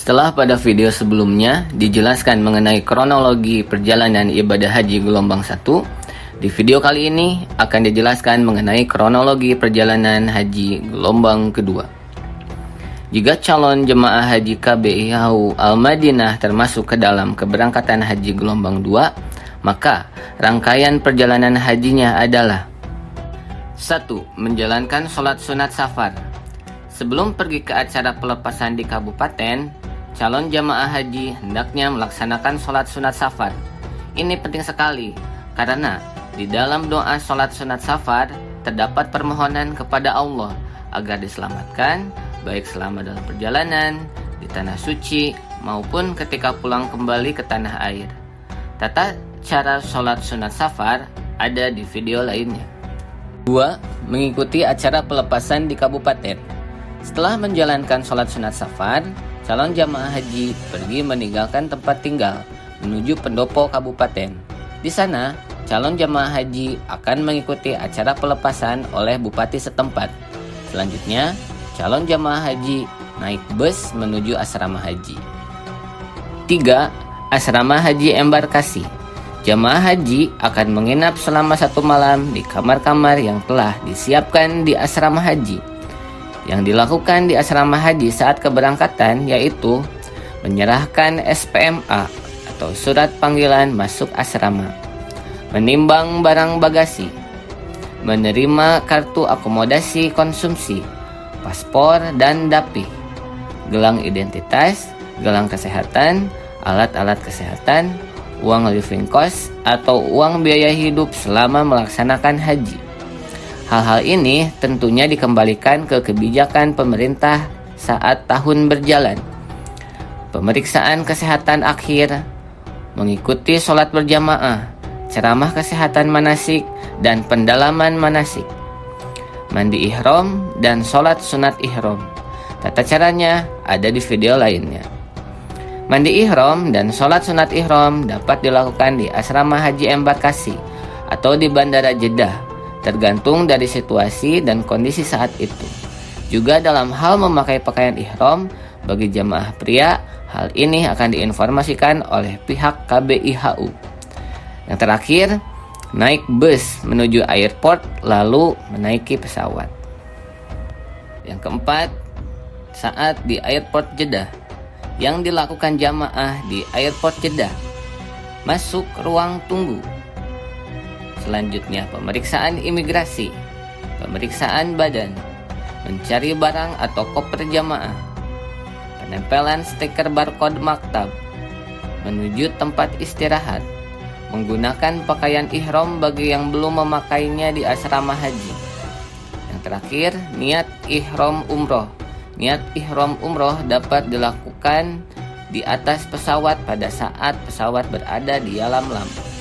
Setelah pada video sebelumnya dijelaskan mengenai kronologi perjalanan ibadah haji gelombang 1, di video kali ini akan dijelaskan mengenai kronologi perjalanan haji gelombang kedua. Jika calon jemaah haji KBIHU Al-Madinah termasuk ke dalam keberangkatan haji gelombang 2, maka rangkaian perjalanan hajinya adalah 1. Menjalankan sholat sunat safar. Sebelum pergi ke acara pelepasan di kabupaten, calon jamaah haji hendaknya melaksanakan sholat sunat safar. Ini penting sekali, karena di dalam doa sholat sunat safar terdapat permohonan kepada Allah agar diselamatkan, baik selama dalam perjalanan, di tanah suci, maupun ketika pulang kembali ke tanah air. Tata cara sholat sunat safar ada di video lainnya. 2. Mengikuti acara pelepasan di kabupaten. Setelah menjalankan sholat sunat safar, calon jamaah haji pergi meninggalkan tempat tinggal menuju pendopo kabupaten. Di sana, calon jamaah haji akan mengikuti acara pelepasan oleh bupati setempat. Selanjutnya, calon jamaah haji naik bus menuju asrama haji. 3. Asrama haji embarkasi. Jamaah haji akan menginap selama 1 malam di kamar-kamar yang telah disiapkan di asrama haji. Yang dilakukan di asrama haji saat keberangkatan yaitu menyerahkan SPMA atau surat panggilan masuk asrama, menimbang barang bagasi, menerima kartu akomodasi konsumsi, paspor dan dapih, gelang identitas, gelang kesehatan, alat-alat kesehatan, uang living cost atau uang biaya hidup selama melaksanakan haji. Hal-hal ini tentunya dikembalikan ke kebijakan pemerintah saat tahun berjalan. Pemeriksaan kesehatan akhir, mengikuti sholat berjamaah, ceramah kesehatan manasik, dan pendalaman manasik, mandi ihram, dan sholat sunat ihram. Tata caranya ada di video lainnya. Mandi ihram dan sholat sunat ihram dapat dilakukan di asrama haji embarkasi atau di bandara Jeddah, tergantung dari situasi dan kondisi saat itu. Juga dalam hal memakai pakaian ihram bagi jamaah pria, hal ini akan diinformasikan oleh pihak KBIHU. Yang terakhir, naik bus menuju airport lalu menaiki pesawat. Yang keempat, saat di airport Jeddah. Yang dilakukan jamaah di airport Jeddah: masuk ruang tunggu. Selanjutnya pemeriksaan imigrasi, pemeriksaan badan, mencari barang atau koper jamaah, penempelan stiker barcode maktab, menuju tempat istirahat, menggunakan pakaian ihram bagi yang belum memakainya di asrama haji. Yang terakhir, niat ihram umroh. Niat ihram umroh dapat dilakukan di atas pesawat pada saat pesawat berada di alam lambung.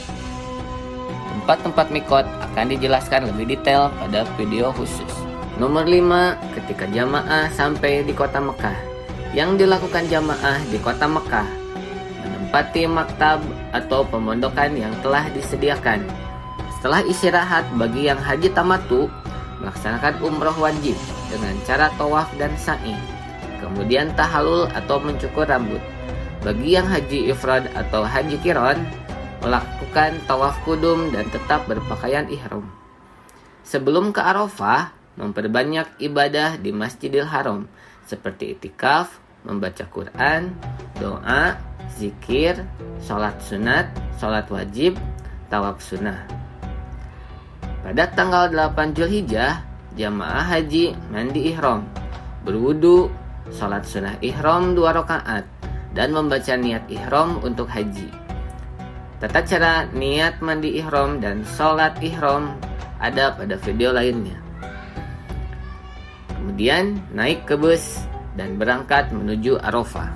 Tempat-tempat mikot akan dijelaskan lebih detail pada video khusus. Nomor 5, ketika jamaah sampai di kota Mekah. Yang dilakukan jamaah di kota Mekah: menempati maktab atau pemondokan yang telah disediakan. Setelah istirahat bagi yang haji tamattu, melaksanakan umroh wajib dengan cara tawaf dan sa'i. Kemudian tahalul atau mencukur rambut. Bagi yang haji ifrad atau haji qiron, melakukan tawaf kudum dan tetap berpakaian ihram. Sebelum ke Arafah, memperbanyak ibadah di Masjidil Haram seperti itikaf, membaca Quran, doa, zikir, sholat sunat, sholat wajib, tawaf sunnah. Pada tanggal 8 Zulhijjah, jamaah haji mandi ihram, berwudu, sholat sunnah ihram 2 rakaat, dan membaca niat ihram untuk haji. Tata cara niat mandi ihram dan sholat ihram ada pada video lainnya. Kemudian naik ke bus dan berangkat menuju Arafah.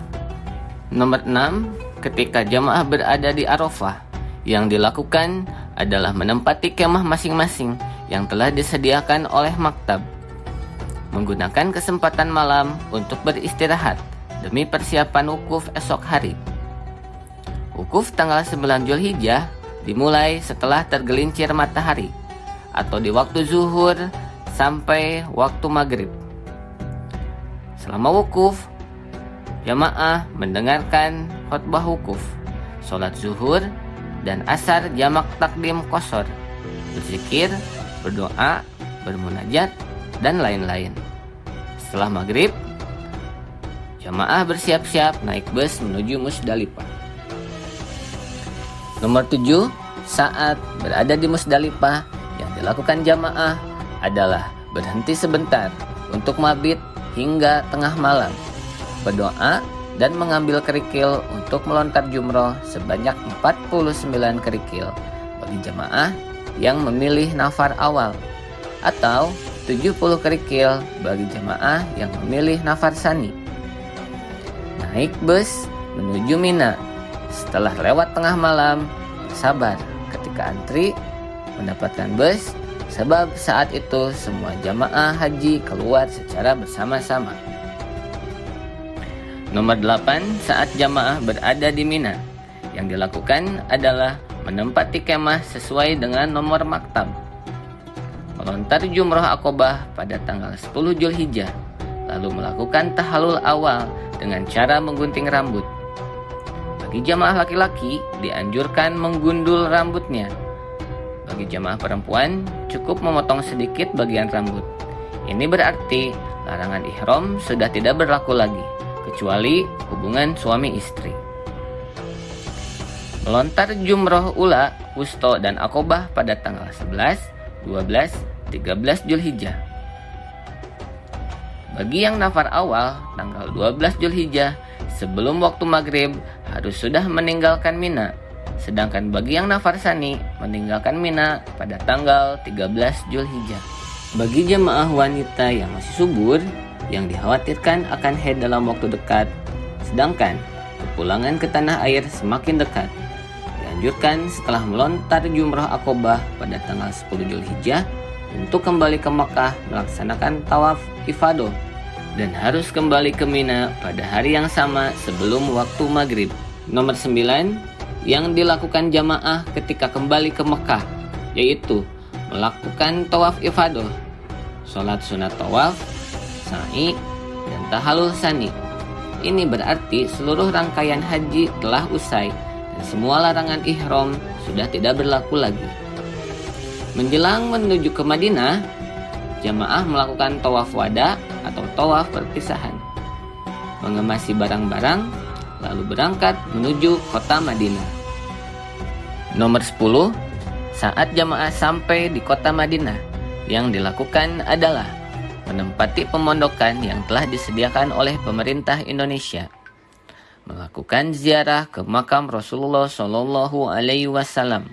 Nomor 6, ketika jamaah berada di Arafah, yang dilakukan adalah menempati kemah masing-masing yang telah disediakan oleh maktab. Menggunakan kesempatan malam untuk beristirahat demi persiapan wukuf esok hari. Wukuf tanggal 9 Zulhijjah dimulai setelah tergelincir matahari atau di waktu zuhur sampai waktu maghrib. Selama wukuf, Jamaah mendengarkan khutbah wukuf, sholat zuhur dan asar jamak takdim qashar, berzikir, berdoa, bermunajat, dan lain-lain. Setelah maghrib, jamaah bersiap-siap naik bus menuju Musdalifah. Nomor 7, saat berada di Musdalifah yang dilakukan jamaah adalah berhenti sebentar untuk mabit hingga tengah malam, berdoa dan mengambil kerikil untuk melontar jumroh sebanyak 49 kerikil bagi jamaah yang memilih nafar awal, atau 70 kerikil bagi jamaah yang memilih nafar sani. Naik bus menuju Mina. Setelah lewat tengah malam, sabar ketika antri mendapatkan bus, sebab saat itu semua jamaah haji keluar secara bersama-sama. Nomor 8, saat jamaah berada di Mina, yang dilakukan adalah menempati kemah sesuai dengan nomor maktab, melontar jumroh akobah pada tanggal 10 Zulhijjah, lalu melakukan tahallul awal dengan cara menggunting rambut. Bagi jamaah laki-laki dianjurkan menggundul rambutnya. Bagi jamaah perempuan cukup memotong sedikit bagian rambut. Ini berarti larangan ihram sudah tidak berlaku lagi, kecuali hubungan suami istri. Melontar jumroh ula, wusto, dan akobah pada tanggal 11, 12, 13 Zulhijjah. Bagi yang nafar awal, tanggal 12 Zulhijjah, sebelum waktu maghrib harus sudah meninggalkan Mina. Sedangkan bagi yang nafar sani, meninggalkan Mina pada tanggal 13 Zulhijjah. Bagi jemaah wanita yang masih subur, yang dikhawatirkan akan haid dalam waktu dekat, sedangkan kepulangan ke tanah air semakin dekat, dianjurkan setelah melontar jumrah akobah pada tanggal 10 Zulhijjah untuk kembali ke Makkah melaksanakan tawaf ifadah, dan harus kembali ke Mina pada hari yang sama sebelum waktu maghrib. Nomor 9, yang dilakukan jamaah ketika kembali ke Mekah, yaitu melakukan tawaf ifadah, sholat sunat tawaf, sa'i, dan tahallul sani. Ini berarti seluruh rangkaian haji telah usai dan semua larangan ihram sudah tidak berlaku lagi. Menjelang menuju ke Madinah, jamaah melakukan tawaf wada atau tawaf perpisahan, mengemasi barang-barang, lalu berangkat menuju kota Madinah. Nomor 10, saat jamaah sampai di kota Madinah, yang dilakukan adalah menempati pemondokan yang telah disediakan oleh pemerintah Indonesia, melakukan ziarah ke makam Rasulullah Shallallahu Alaihi Wasallam.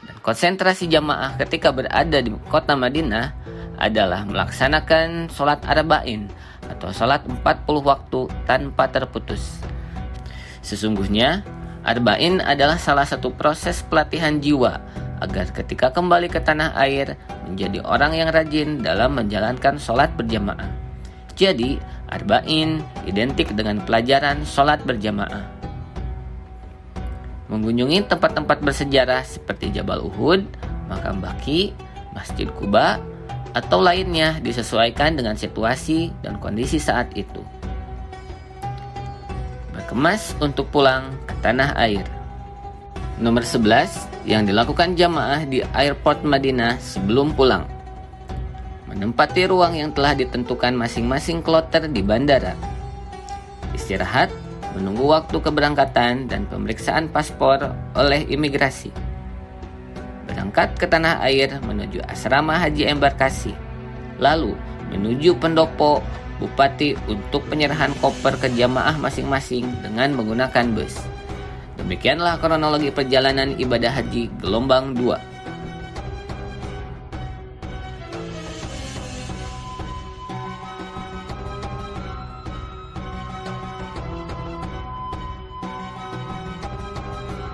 Dan konsentrasi jamaah ketika berada di kota Madinah adalah melaksanakan sholat arba'in atau sholat 40 waktu tanpa terputus. Sesungguhnya arba'in adalah salah satu proses pelatihan jiwa agar ketika kembali ke tanah air menjadi orang yang rajin dalam menjalankan sholat berjamaah. Jadi arba'in identik dengan pelajaran sholat berjamaah. Mengunjungi tempat-tempat bersejarah seperti Jabal Uhud, Makam Baqi, Masjid Quba, atau lainnya disesuaikan dengan situasi dan kondisi saat itu. Berkemas untuk pulang ke tanah air. Nomor 11, yang dilakukan jamaah di airport Madinah sebelum pulang, menempati ruang yang telah ditentukan masing-masing kloter di bandara, istirahat, menunggu waktu keberangkatan dan pemeriksaan paspor oleh imigrasi, berangkat ke tanah air menuju asrama haji embarkasi, lalu menuju pendopo bupati untuk penyerahan koper ke jamaah masing-masing dengan menggunakan bus. Demikianlah kronologi perjalanan ibadah haji gelombang 2.